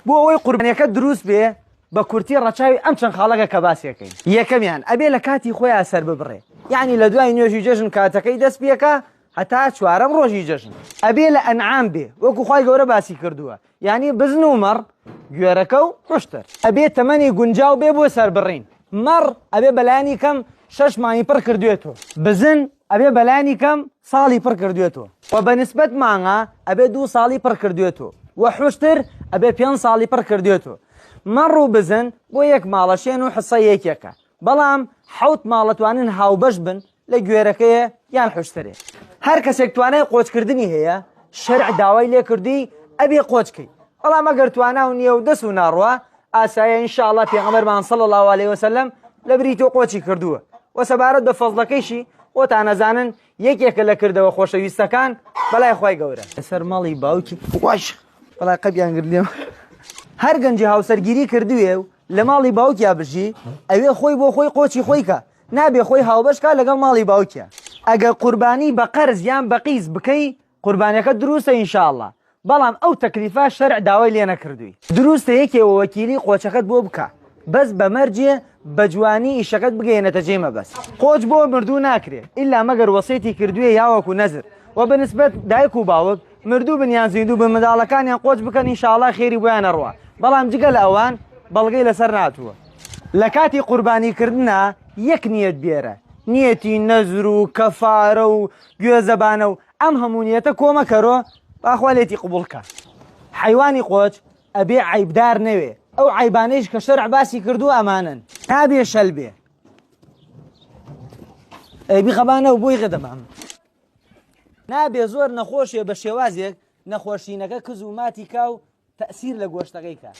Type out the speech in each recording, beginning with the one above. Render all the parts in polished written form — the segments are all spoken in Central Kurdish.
بۆ ئەوەی قوربانیەکە دروست بێ بە کورتی ڕەچاوی ئەم چەند خاڵەکە کە باسیەکەین. یەکەمیان ئەبێ لە کاتی خۆیان سەر ببڕێ، یعنی لە دوای نوێژی جەژن کاتەکەی دەست پێکە هەتا چوارەم ڕۆژی جەژن. ئەبێ لە ئەنعام بێ وەکو خوای گەورە باسی کردووە، یعنی بزن و مەڕ، گوێرەکە و خوشتر. ئەبێ تەمەنی گونجاو بێ بۆ سەربڕین. مەڕ ئەبێ بەلایانی کەم 6 مانگی پڕ کردوێتەوە. بزن ئەبێ بەلایانی کەم ساڵی پڕ کردوێتەوە. و بەنسبەت مانگە ئەبێ 2 ساڵی پڕ کردوێتەوە. و خوشتر ئەبێ 5 ساڵی پڕ کردوێتەوە. مەڕ و بزن بۆ یەک ماڵەشێن و حسە یەکێکە، بەڵام 7 ماڵەتوانن هاوبەش بن لە گوێرەکەیە یان حوشترێ. هەر کەسێک توانای قۆچکردنی هەیە شەرع داوای لێ کردی ئەبێ قۆچکەی، بەڵام ئەگەر توانا و نییە و دەست و ناڕوە ئاسایە ئینشاءڵڵا پێغەمبەرمان صلی الله علیه وسلم لە بری تۆ قۆچی کردووە. و سەبارەت بە فەزڵەکەیشی خۆتان نەزانن یەکێکە لە کردەوە خۆشەویستەکان بەلای خوای گەورە. لەسەر ماڵی باوکی واش بەڵای قەبیان کرد لێم. هەر گەنجی هاوسەرگیری کردووێ و لە ماڵی باوکیا بژی ئەوێ خۆی بۆ خۆی قۆچی خۆی کە، نابێ خۆی هاوبەشکە لەگەڵ ماڵی باوکیە. ئەگەر قوربانی بە قەرز یان بە قیز بکەی قوربانیەکە دروستە ئینشاءڵڵا، بەڵام ئەو تەکلیفە شەرع داوای لێ نەکردووی. دروستە یەکێوە وەکیلی قۆچەکەت بۆ بکە، بەس بە مەرجێ بە جوانی ئیشەکەت بگەێنێتە جێ مەبەست. قۆچ بۆ مردوو ناکرێت ئیلا مەگەر وەسیەتی کردووە یاوەکو نەزر. و بەنسبەت دایک و باوک مردوو بنیان زیندوو بە منداڵەکانیان قۆچ بکەن ئینشاءڵڵا خێری بۆیان نەڕوا، بەڵام جگە لە ئەوان بەڵگەی لەسەر ناتووە. لە کاتی قوربانیکردنە یەک نیەت بێرە، نیەتی نەزر و کەفارە و گوێزەبانە و ئەم هەموو نیەتە کۆمەکەرۆ باخوا لێتی قبوڵکە. حیوانی قۆچ ئەبێ عیبدار نەوێ، ئەو عیبانەیش کە شەرع باسی کردو ئەمانن. نابێ شەل بێ. بیخەبانە و بۆی غەدەبام. نابێ زۆر نەخۆشیە بە شێوازێک نەخۆشینەکە کز و ماتی کا و تەسیر لە گۆشتەکەی کە.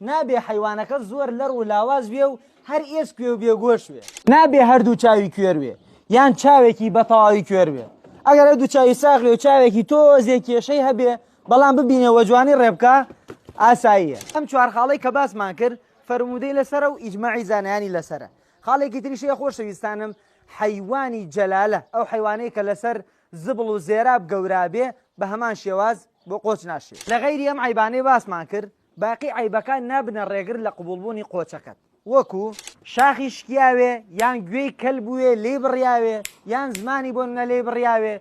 نابێ حیوانەکە زۆر لەڕ و لاواز بێ و هەر ئێس کوێ و بێگۆش وێ. نابێ هەردوو چاوی کوێر وێ یان چاوێکی بەتەواوی کوێر وێ. ئەگەر هەردوو چاوی ساغی و چاوێکی تۆزێک کێشەی هەبێ بەڵام ببینێەوە جوانی ڕێبکە ئاساییە. ئەم چوار خاڵەی کە باسمان کرد فەرمودەی لەسەرە و ئیجماعی زانایانی لەسەرە. خاڵێکی تریشەیە خۆشەویستانم حیوانی جەلالە، ئەو حیوانەی کە لەسەر زبڵ و زێراب گەورابێ بە هەمان شێواز بۆ قۆچ ناشێت. لە غەیری ئەم عیبانەی باسمان کرد باقی عیبەکان نابنە ڕێگر لە قبولبوونی قۆچەکەت، وەکو شاخی شکیاوێ یان گوێی کەل بووێ لێ بڕیاوێ یان زمانی بۆ نە لێ بڕیاوێ،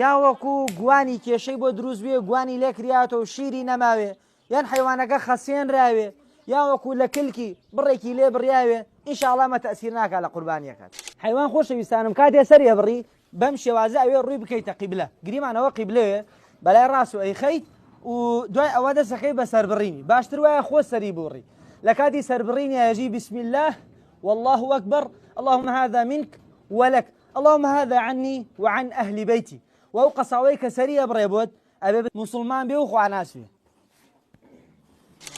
یا وەکو گوانی کێشەی بۆ دروست بێ گوانی لێ کریاتەوە و شیری نەماوێ، یان حیوانەکە خەسێنراوێ، یا وەکو لە کلکی بڕێکی لێ بڕیاوێ، ئینشاءڵڵا مە تەسیر ناکات لە قوربانیەکەت. حیوان خۆشەویستانم کاتێ سەری بڕی بەم شێوازە ئەوێ ڕووی بکەیتە قیبلە، گریمانەوە قیبلەیە بەلای ڕاست و ئەیخەیت و دوای ئەوە دەسەکەی بە سەربڕینی باشتر وایە خۆ سەری بوڕی. لە کاتی سەربڕینی ئەژی بسم الله والله أكبر اللهم هذا منك ولك اللهم هذا عني وعن أهل بيتي. وأو قصاوي كسرية بريبوت أبي مسلمان بيو خواناس بيه.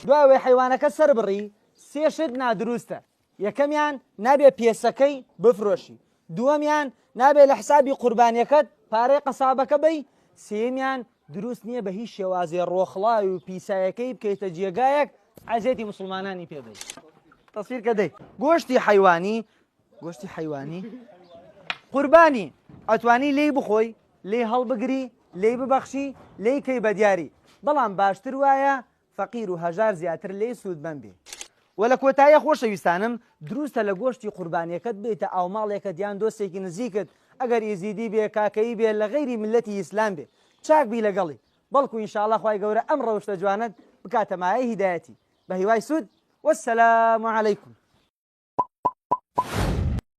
دوای حیوانەکە سەربڕی سێ شت نادروستە. یەکەمیان نابێ پێسەکەی بفرۆشی، دووەمیان نابێ لە حسابی قوربانیەکەت پارەی قەسابەکە بەی، سێمیان دروست نییە بە هیچ شێوازێ ڕۆخڵاوی و پیسایەکەی بکەیتە جێگایەک عەزێتی مسلمانانی پێبێت. تەسویر کە دەی گۆشتی حیوانی قوربانی ئەتوانی لێی بخۆی، لێی هەڵبگری، لێی ببەخشی، لێی کەی بە دیاری، بەڵام باشتر وایە فەقیر و هەژار زیاتر لێی سوودمەند بێ. و لە کۆتاییە خۆشەویستانم دروستە لە گۆشتی قوربانیەکەت بێتە ئاوماڵێکت یان دۆستێکی نزیکت ئەگەر ئیزیدی بێ کاکەی بێ لە غەیری ملەتی ئیسلام بێ چاک بی لەگەڵی، بەڵکو ئینشاءڵڵا خوای گەورە ئەم ڕەوشتە جوانت بکاتە مایەی هیدایەتی بە هیوای سوود. وەسسەلام عەلەیکم.